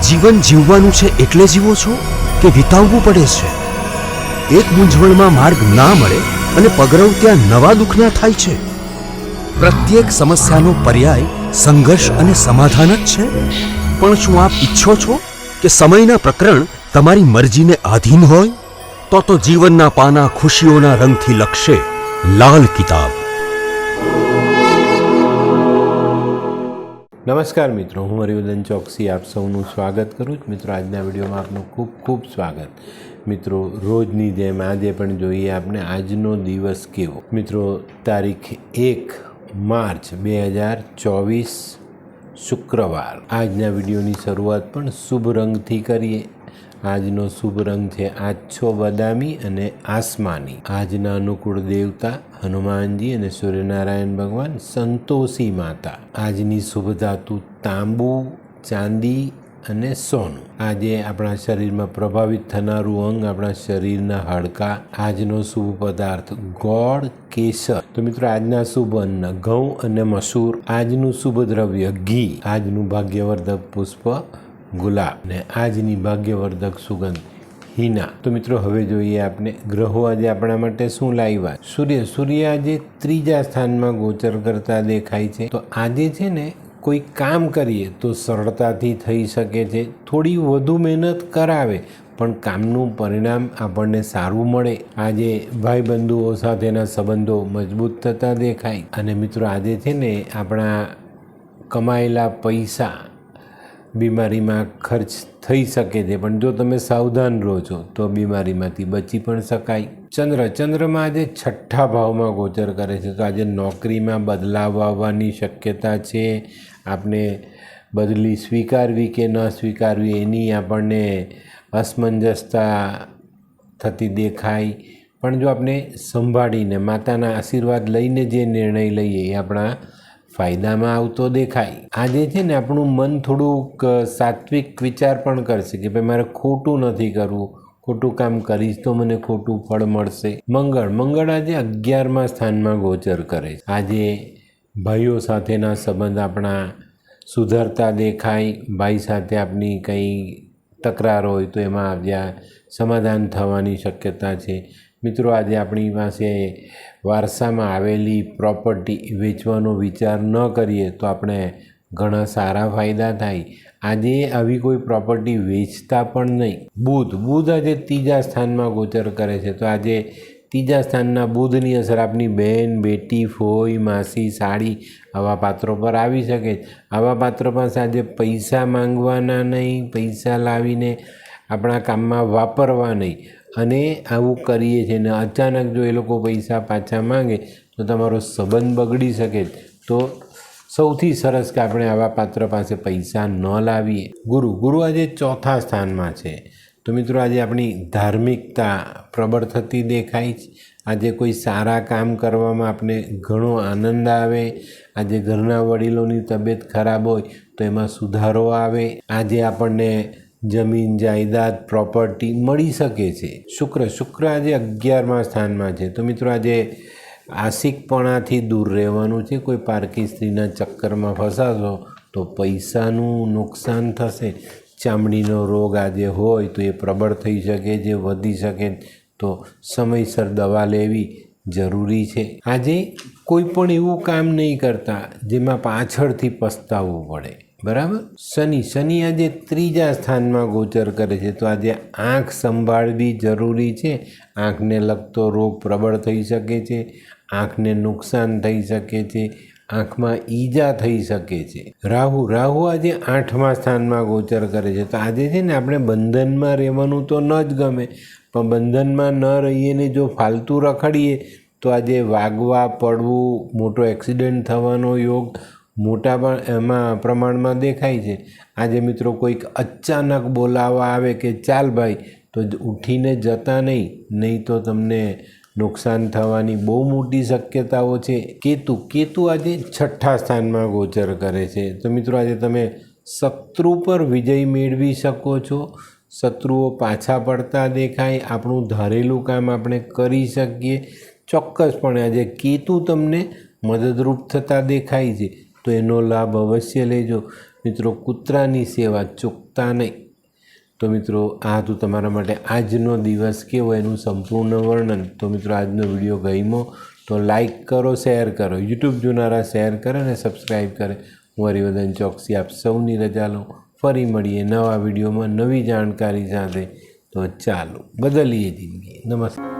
જીવન જીવવાનું છે એટલે જીવો છો કે વિતાવવું પડે છે? એક મૂંઝવણમાં માર્ગ ના મળે અને પગરવ ત્યાં નવા દુઃખના થાય છે. પ્રત્યેક સમસ્યાનો પર્યાય સંઘર્ષ અને સમાધાન જ છે. પણ શું આપ ઈચ્છો છો કે સમયના પ્રકરણ તમારી મરજીને આધીન હોય? તો જીવનના પાના ખુશીઓના રંગથી લખશે લાલ કિતાબ. નમસ્કાર મિત્રો, હું હરિવર્ધન ચોકસી આપ સૌનું સ્વાગત કરું છું. મિત્રો, આજના વિડીયોમાં આપનું ખૂબ ખૂબ સ્વાગત. મિત્રો, રોજની જેમ આજે પણ જોઈએ આપણે આજનો દિવસ કેવો. મિત્રો, તારીખ 1 માર્ચ 2024 શુક્રવાર. આજના વિડીયોની શરૂઆત પણ શુભ રંગથી કરીએ. આજનો શુભ રંગ છે આછો બદામી અને આસમાની. આજના અનુકૂળ દેવતા હનુમાનજી અને સૂર્યનારાયણ ભગવાન, સંતોષી માતા. આજની શુભ ધાતુ તાંબુ, ચાંદી અને સોનું. આજે આપણા શરીરમાં પ્રભાવિત થનારું અંગ આપણા શરીરના હાડકાં. આજનો શુભ પદાર્થ ગોળ, કેસર. તો મિત્રો, આજના શુભ અન્ન ઘઉં અને મસૂર. આજનું શુભ દ્રવ્ય ઘી. આજનું ભાગ્યવર્ધક પુષ્પ ગુલાબ ને આજની ભાગ્યવર્ધક સુગંધ હિના. તો મિત્રો, હવે જોઈએ આપણે ગ્રહો આજે આપણા માટે શું લાવ્યા. સૂર્ય આજે ત્રીજા સ્થાનમાં ગોચર કરતા દેખાય છે. તો આજે છે ને, કોઈ કામ કરીએ તો સરળતાથી થઈ શકે છે. થોડી વધુ મહેનત કરાવે પણ કામનું પરિણામ આપણને સારું મળે. આજે ભાઈ બંધુઓ સાથેના સંબંધો મજબૂત થતા દેખાય. અને મિત્રો, આજે છે ને, આપણા કમાયેલા પૈસા બીમારીમાં ખર્ચ થઈ શકે છે, પણ જો તમે સાવધાન રહો છો તો બીમારીમાંથી બચી પણ શકાય. ચંદ્રમાં આજે 6ઠ્ઠા ભાવમાં ગોચર કરે છે. તો આજે નોકરીમાં બદલાવ આવવાની શક્યતા છે. આપણે બદલી સ્વીકારવી કે ન સ્વીકારવી એની આપણને અસમંજસતા થતી દેખાય. પણ જો આપણે સંભાળીને માતાના આશીર્વાદ લઈને જે નિર્ણય લઈએ એ આપણા ફાયદામાં આવતો દેખાય. આજે છે ને, આપણું મન થોડુંક સાત્વિક વિચાર પણ કરશે કે ભાઈ, મારે ખોટું નથી કરવું, ખોટું કામ કરીશ તો મને ખોટું ફળ મળશે. મંગળ આજે 11મા સ્થાનમાં ગોચર કરે છે. આજે ભાઈઓ સાથેના સંબંધ આપણા સુધરતા દેખાય. ભાઈ સાથે આપણી કંઈ તકરાર હોય તો એમાં જ્યાં સમાધાન થવાની શક્યતા છે. મિત્રો, આજે આપણી પાસે વારસામાં આવેલી પ્રોપર્ટી વેચવાનો વિચાર ન કરીએ તો આપણે ઘણા સારા ફાયદા થાય. આજે આવી કોઈ પ્રોપર્ટી વેચતા પણ નહીં. બુધ આજે ત્રીજા સ્થાનમાં ગોચર કરે છે. તો આજે ત્રીજા સ્થાનના બુધની અસર આપની બહેન, બેટી, ફોઈ, માસી, સાળી આવા પાત્રો પર આવી શકે. આવા પાત્રો પાસે આજે પૈસા માંગવાના નહીં, પૈસા લાવીને આપણા કામમાં વાપરવા નહીં. અને આવું કરીએ છીએ ને અચાનક જો એ લોકો પૈસા પાછા માંગે તો તમારો સંબંધ બગડી શકે. તો સૌથી સરસ કે આપણે આવા પાત્ર પાસે પૈસા ન લાવીએ. ગુરુ આજે 4થા સ્થાનમાં છે. તો મિત્રો, આજે આપણી ધાર્મિકતા પ્રબળ થતી દેખાય છે. આજે કોઈ સારા કામ કરવામાં આપણે ઘણો આનંદ આવે. આજે ઘરના વડીલોની તબિયત ખરાબ હોય તો એમાં સુધારો આવે. આજે આપણને જમીન, જાયદાદ, પ્રોપર્ટી મળી શકે છે. શુક્ર આજે 11મા સ્થાનમાં છે. તો મિત્રો, આજે આશિકપણાથી દૂર રહેવાનું છે. કોઈ પારકી સ્ત્રીના ચક્કરમાં ફસાશો તો પૈસાનું નુકસાન થશે. ચામડીનો રોગ આજે હોય તો એ પ્રબળ થઈ શકે છે, વધી શકે. તો સમયસર દવા લેવી જરૂરી છે. આજે કોઈ પણ એવું કામ નહીં કરતા જેમાં પાછળથી પસ્તાવવું પડે. બરાબર. શનિ આજે ત્રીજા સ્થાનમાં ગોચર કરે છે. તો આજે આંખ સંભાળવી જરૂરી છે. આંખને લગતો રોગ પ્રબળ થઈ શકે છે. આંખને નુકસાન થઈ શકે છે. આંખમાં ઈજા થઈ શકે છે. રાહુ આજે 8મા સ્થાનમાં ગોચર કરે છે. તો આજે છે ને, આપણે બંધનમાં રહેવાનું તો ન જ ગમે, પણ બંધનમાં ન રહીએ ને જો ફાલતુ રખડીએ તો આજે વાગવા, પડવું, મોટો એક્સિડન્ટ થવાનો યોગ મોટા એમાં પ્રમાણમાં દેખાય છે. આજે મિત્રો, કોઈક અચાનક બોલાવવા આવે કે ચાલ ભાઈ, તો ઉઠીને જતા નહીં તો તમને નુકસાન થવાની બહુ મોટી શક્યતાઓ છે. કેતુ આજે 6ઠ્ઠા સ્થાનમાં ગોચર કરે છે. તો મિત્રો, આજે તમે શત્રુ પર વિજય મેળવી શકો છો. શત્રુઓ પાછા પડતા દેખાય. આપણું ધારેલું કામ આપણે કરી શકીએ. ચોક્કસપણે આજે કેતુ તમને મદદરૂપ થતા દેખાય છે. તો એનો લાભ અવશ્ય લેજો. મિત્રો, કૂતરાની સેવા ચૂકતા નહીં. તો મિત્રો, આ હતું તમારા માટે આજનો દિવસ કેવો એનું સંપૂર્ણ વર્ણન. તો મિત્રો, આજનો વિડીયો ગમ્યો તો લાઈક કરો, શેર કરો. યુટ્યુબ જોનારા શેર કરે અને સબસ્ક્રાઈબ કરે. હું હરિવર્ધન ચોકસી આપ સૌની રજા લઉં. ફરી મળીએ નવા વિડીયોમાં નવી જાણકારી સાથે. તો ચાલો બદલીએ જિંદગી. નમસ્તે.